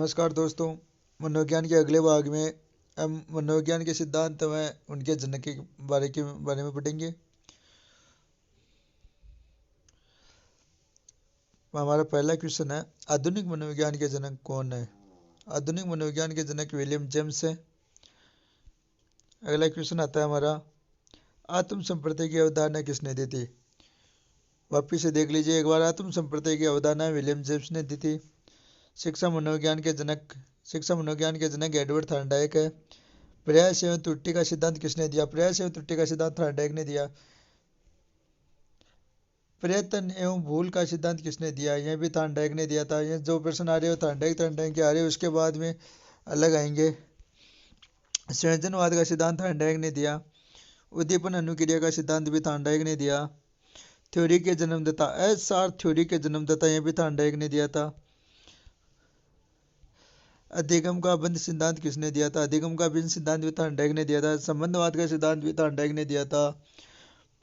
नमस्कार दोस्तों। मनोविज्ञान के अगले भाग में हम मनोविज्ञान के सिद्धांत व उनके जनक के बारे में पढ़ेंगे। हमारा पहला क्वेश्चन है, आधुनिक मनोविज्ञान के जनक कौन है? आधुनिक मनोविज्ञान के जनक विलियम जेम्स है। अगला क्वेश्चन आता है हमारा, आत्म संप्रदाय की अवधारणा किसने दी थी? वापिस से देख लीजिए एक बार। आत्म संप्रदाय की अवधारणा विलियम जेम्स ने दी थी। शिक्षा मनोविज्ञान के जनक एडवर्ड थॉर्नडाइक है। प्रयास एवं त्रुटि का सिद्धांत किसने दिया? प्रयास एवं त्रुटि का सिद्धांत थॉर्नडाइक ने दिया। प्रयत्न एवं भूल का सिद्धांत किसने दिया? यह भी थॉर्नडाइक ने दिया था। ये जो प्रश्न आ रहे हो थॉर्नडाइक के आ रहे हो, उसके बाद में अलग आएंगे। संयोजनवाद का सिद्धांत थॉर्नडाइक ने दिया। उद्दीपन अनुक्रिया का सिद्धांत भी थॉर्नडाइक ने दिया। थ्योरी के जन्मदाता एसआर थ्योरी के जन्मदाता यह भी थॉर्नडाइक ने दिया था। अधिगम का बंध सिद्धांत किसने दिया था? अधिगम का बंध सिद्धांत भी थॉर्नडाइक ने दिया था। संबंधवाद का सिद्धांत भी थॉर्नडाइक ने दिया था।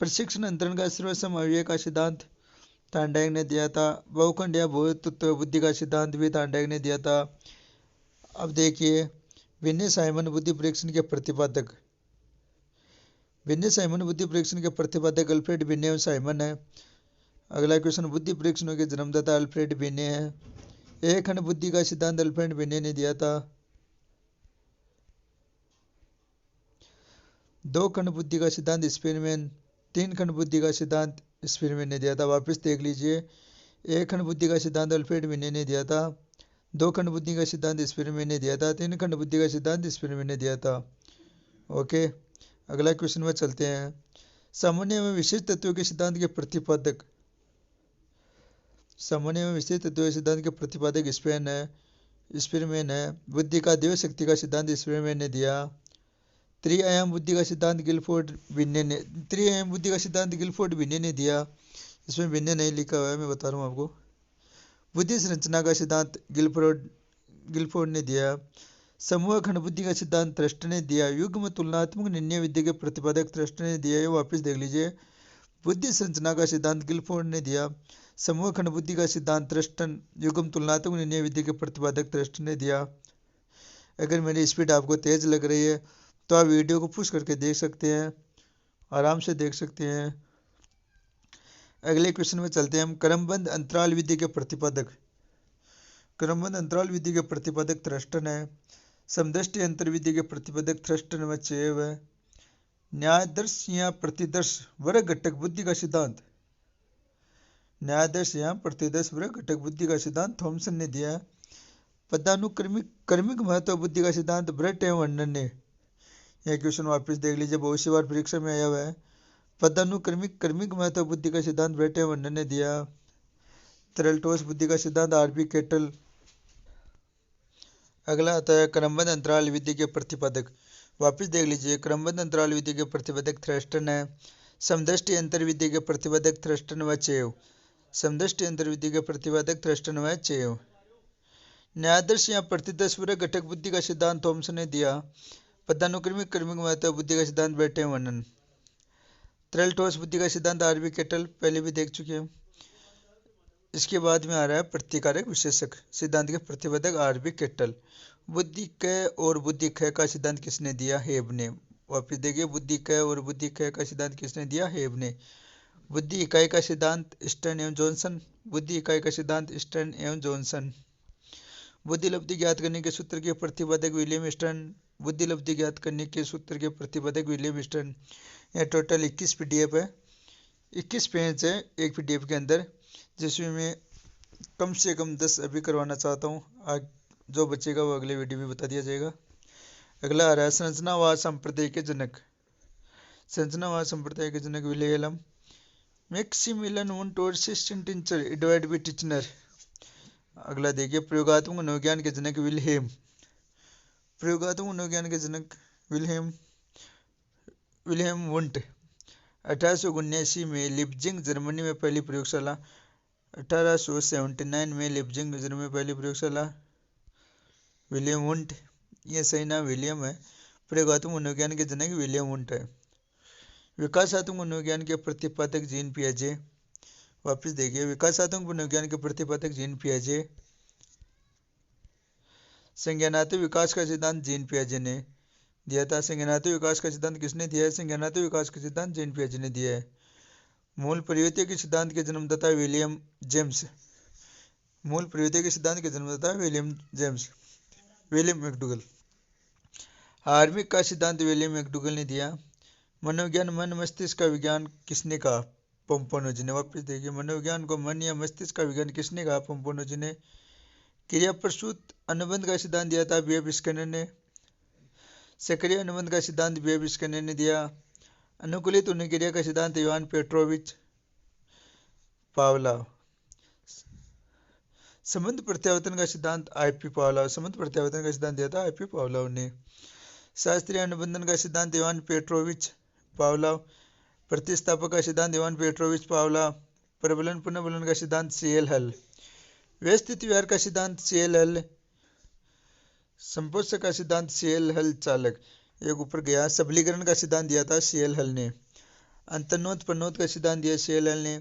प्रशिक्षण अंतरण का सर्वसमन्वय का सिद्धांत थॉर्नडाइक ने दिया था। बहुखंड या बहुतत्व बुद्धि का सिद्धांत भी थॉर्नडाइक ने दिया था। अब देखिए, विनय साइमन बुद्धि परीक्षण के प्रतिपादक अल्फ्रेड विनय और साइमन है। अगला क्वेश्चन, बुद्धि परीक्षणों के जन्मदाता अल्फ्रेड विनय है। एक खंड बुद्धि का सिद्धांत अल्फ्रेड विनय ने दिया था। दो खंड बुद्धि का सिद्धांत स्पिरमैन, तीन खंड बुद्धि का सिद्धांत स्पिरमैन ने दिया था। वापस देख लीजिए, एक खंड बुद्धि का सिद्धांत अल्फ्रेड विनय ने दिया था। दो खंड बुद्धि का सिद्धांत स्पिरमैन ने दिया था। तीन खंड बुद्धि का सिद्धांत स्पिरमैन ने दिया था। ओके, अगला क्वेश्चन में चलते हैं। सामान्य एवं विशेष तत्वों के सिद्धांत के प्रतिपादक स्पिरमैन है। बुद्धि का देव शक्ति का सिद्धांत स्पिरमैन ने दिया। त्रिआयाम बुद्धि का सिद्धांत गिलफोर्ड विनय ने दिया। इसमें विनय नहीं लिखा हुआ है, मैं बता रहा हूँ आपको। बुद्धि संरचना का सिद्धांत गिलफोर्ड ने दिया। समूह खंड बुद्धि का सिद्धांत थ्रस्ट ने दिया। युग्म तुलनात्मक निर्णय विधि के प्रतिपादक थ्रस्ट ने दिया। ये वापस देख लीजिए, बुद्धि संरचना का सिद्धांत गिलफोर्ड ने दिया। समूह खंड बुद्धि का सिद्धांत थ्रस्टन, युग्म तुलनात्मक निर्णय विधि के प्रतिपादक थ्रस्ट ने दिया। अगर मेरी स्पीड आपको तेज लग रही है तो आप वीडियो को पुश करके देख सकते हैं, आराम से देख सकते हैं। अगले क्वेश्चन में चलते हैं हम। क्रमबद्ध अंतराल विधि के प्रतिपादक थ्रस्टन है। समदृष्टि अंतर विधि के प्रतिपादक थ्रस्टन व चेव है। न्यायदर्श या प्रतिदर्श वर्ग घटक बुद्धि का सिद्धांत थॉमसन ने दिया। पदानुक्रमिक महत्व बुद्धि का सिद्धांत ब्रेट एवं वर्णन ने। यह क्वेश्चन वापस देख लीजिए, बहुत सी बार परीक्षा में आया हुआ है। पदानुक्रमिक महत्व बुद्धि का सिद्धांत ब्रेट एवं वर्णन ने दिया। तरल ठोस बुद्धि का सिद्धांत आरबी केटल। अगला आता है क्रमबद्ध अंतराल विधि के प्रतिपादक। वापस देख लीजिए, क्रमबद्ध अंतराल विधि के प्रतिपादक थ्रस्टन है। समदृष्टि अंतर विधि के प्रतिपादक थ्रस्टन व चेव। न्यायादर्श या प्रतिदर्श वर्ग घटक बुद्धि का सिद्धांत थॉमसन ने दिया। पदानुक्रमिक महत्व बुद्धि का सिद्धांत ब्रेट एवं वर्णन। तरल ठोस बुद्धि का सिद्धांत आरबी केटल, पहले भी देख चुके हैं। इसके बाद में आ रहा है प्रतिकारक विशेषक सिद्धांत के प्रतिपादक आरबी केटल। बुद्धि क और बुद्धि ख का सिद्धांत किसने दिया? हेब ने। वापिस देखिए, बुद्धि क और बुद्धि ख का सिद्धांत किसने दिया? हेब ने। बुद्धि इकाई का सिद्धांत स्टर्न एवं जॉनसन। बुद्धि लब्धि ज्ञात करने के सूत्र के प्रतिपादक विलियम स्टर्न। यह टोटल 21 पीडीएफ है, 21 पेज है एक पीडीएफ के अंदर, जिसमें मैं कम से कम 10 अभी करवाना चाहता हूँ। आज जो बचेगा वो अगले वीडियो में बता दिया जाएगा। अगला आ रहा है संरचनावाद संप्रदाय के जनक विलियम मैक्सिमिलियन वुन टोरसिस्टेन टिंचर एडवर्ड बी टिचनर। अगला देखिए, प्रयोगात्मक मनोविज्ञान के जनक विल्हेम वुंट। 1879 में लिप्जिंग जर्मनी में पहली प्रयोगशाला। 1879 में लिप्जिंग जर्मनी में पहली प्रयोगशाला। विलियम वुंट, ये सही नाम विलियम है। प्रयोगात्मक मनोविज्ञान के जनक विलियम वुंट है। विकासात्मक मनोविज्ञान के प्रतिपादक जीन पियाजे। वापस देखिए, विकासात्मक मनोविज्ञान के प्रतिपादक जीन पियाजे। संज्ञानात्मक विकास का सिद्धांत जीन पियाजे ने दिया था। संज्ञानात्मक विकास का सिद्धांत किसने दिया है? संज्ञानात्मक विकास का सिद्धांत जीन पियाजे ने दिया है। मूल प्रवृत्ति के सिद्धांत के जन्मदाता विलियम जेम्स। मूल प्रवृत्ति के सिद्धांत के जन्मदाता विलियम मैकडूगल। हार्विक का सिद्धांत विलियम मैकडूगल ने दिया। मनोविज्ञान मन मस्तिष्क का विज्ञान किसने कहा? पोम्पोनोजी ने। वापस देखिए, मनोविज्ञान को मन या मस्तिष्क का विज्ञान किसने कहा? पोम्पोनोजी ने। क्रिया प्रसूत अनुबंध का सिद्धांत दिया था बीएफ स्किनर ने। सक्रिय अनुबंध का सिद्धांत बीएफ स्किनर ने दिया। अनुकूलित अनुक्रिया का सिद्धांत इवान पेट्रोविच पावलोव। संबंध प्रत्यावर्तन का सिद्धांत आईपी पावलोव। संबंध प्रत्यावर्तन का सिद्धांत दिया था आईपी पावलोव ने। शास्त्रीय अनुबंधन का सिद्धांत इवान पेट्रोविच पावलोव। प्रतिस्थापक का सिद्धांत इवान पेट्रोविच पावलोव। प्रबलन पुनर्बलन का सिद्धांत सीएल हल। व्यवस्थित व्यवहार का सिद्धांत सीएल हल। संपोषक का सिद्धांत सीएल हल चालक। एक ऊपर गया। सबलीकरण का सिद्धांत दिया था सीएल हल ने। अंतर्नोद प्रनोद का सिद्धांत दिया सीएल हल ने।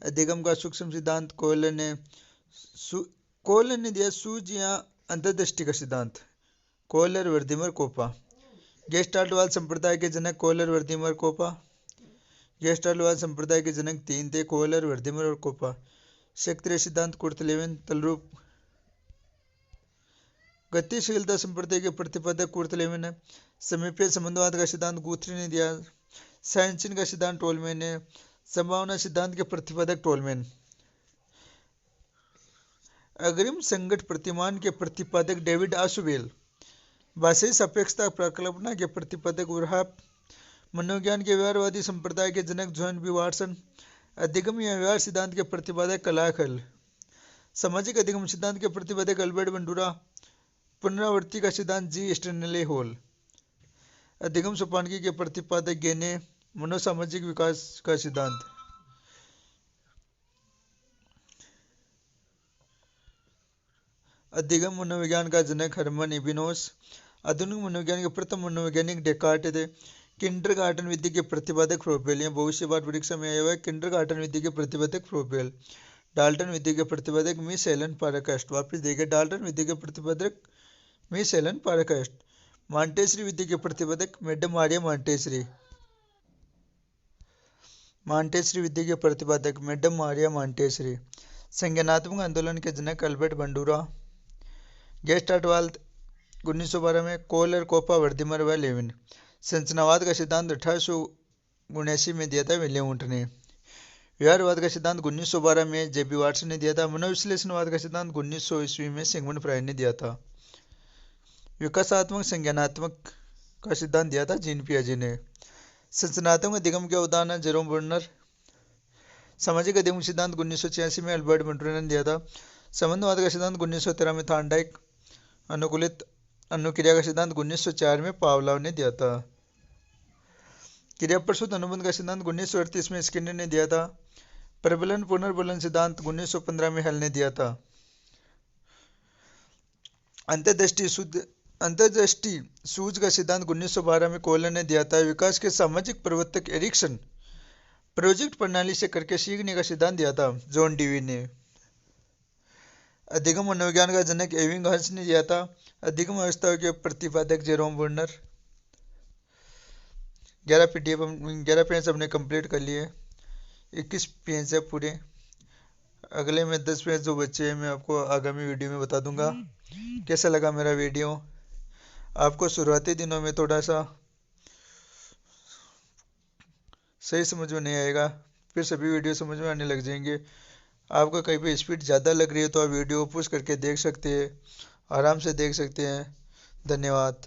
अधिगम का सूक्ष्म सिद्धांत कोहलर ने। कोहलर ने दिया सूझ या अंतर्दृष्टि का सिद्धांत। Kohler वर्धीमर Copa. गेस्टाल्टवाद संप्रदाय के जनक कोहलर वर्धीमर कोपा। गेस्टाल्टवाद संप्रदाय के जनक 3 थे, कोहलर वर्धीमर और कोपा। क्षेत्रीय सिद्धांत कुर्ट लेविन तलरूप। गतिशीलता संप्रदाय के प्रतिपादक कुर्ट लेविन है। समीपीय संबंधवाद का सिद्धांत गुथ्री ने दिया। साइंसिन का सिद्धांत टोलमैन ने। संभावना सिद्धांत के प्रतिपादक टोलमैन। अग्रिम संगत प्रतिमान के प्रतिपादक डेविड आशुबेल। भाषाई सापेक्षता प्रकल्पना के प्रतिपादक वुरहाप। मनोविज्ञान के व्यवहारवादी संप्रदाय के जनक जॉन बी वाटसन। अधिगम या व्यवहार सिद्धांत के प्रतिपादक क्लार्क हल। सामाजिक अधिगम सिद्धांत के प्रतिपादक अल्बर्ट बंडूरा। पुनरावृत्ति का सिद्धांत जी स्टैनले हॉल। अधिगम सोपानकी के प्रतिपादक गेने। मनोसामाजिक विकास का सिद्धांत। अधिगम मनोविज्ञान का जनक हरमन एबिनोस। आधुनिक मनोविज्ञान के प्रथम मनोवैज्ञानिक डेकार्ट थे। किंडरगार्टन विधि के प्रतिपादक फ्रोबेल। यह भविष्यवाद परीक्षा में आया हुआ है। किंडरगार्टन विधि के प्रतिपादक फ्रोबेल। डाल्टन विधि के प्रतिपादक मिस एलन पाराकास्ट। वापिस देखिए, डाल्टन विधि के प्रतिपादक मिस एलन पाराकास्ट। मॉन्टेसरी विधि के प्रतिपादक मैडम मारिया मॉन्टेसरी। मॉन्टेसरी विधि के प्रतिपादक मैडम मारिया मॉन्टेसरी। संज्ञानात्मक आंदोलन के जनक अल्बर्ट बंडूरा। गेस्टाल्टवाद 1912 में कोहलर कोपा वर्धीमर व लेविन। संरचनावाद का सिद्धांत 1879 में दिया था विलियम वुंट ने। व्यवहारवाद का सिद्धांत 1912 में जेबी वाटसन ने दिया था। मनोविश्लेषणवाद का सिद्धांत 1900 ईस्वी में सिगमंड फ्रायड ने दिया था। विकासात्मक संज्ञानात्मक का सिद्धांत दिया था जीन पियाजे ने। संरचनात्मक अधिगम के उदाहरण जेरोम बर्नर। सामाजिक अधिगम सिद्धांत 1986 में अल्बर्ट बंडूरा ने दिया था। संबंधवाद का सिद्धांत 1913 में थॉर्नडाइक। अनुकूलित अनुक्रिया का सिद्धांत 1904 में पावलोव ने दिया था। क्रिया प्रसूत अनुबंध का सिद्धांत 1938 में स्किनर ने दिया था। प्रबलन पुनर्बलन सिद्धांत 1915 में हल ने दिया था। अंतर्दृष्टि सूझ का सिद्धांत 1912 में कोहलर ने दिया था। विकास के सामाजिक प्रवर्तक एरिक्सन प्रोजेक्ट प्रणाली से करके सीखने का सिद्धांत दिया था जॉन डीवी ने। अधिगम मनोविज्ञान का जनक एविंग हर्स ने दिया था। अधिगम अवस्थाओं के प्रतिपादक जेरोम बर्नर। 11 पेज हमने कंप्लीट कर लिए। 21 पेज है पूरे। अगले में 10 पेज जो बच्चे हैं मैं आपको आगामी वीडियो में बता दूंगा। कैसा लगा मेरा वीडियो? आपको शुरुआती दिनों में थोड़ा सा सही समझ में नहीं आएगा, फिर सभी वीडियो समझ में आने लग जाएंगे। आपको कहीं पे स्पीड ज़्यादा लग रही है तो आप वीडियो पुश करके देख सकते हैं, आराम से देख सकते हैं। धन्यवाद।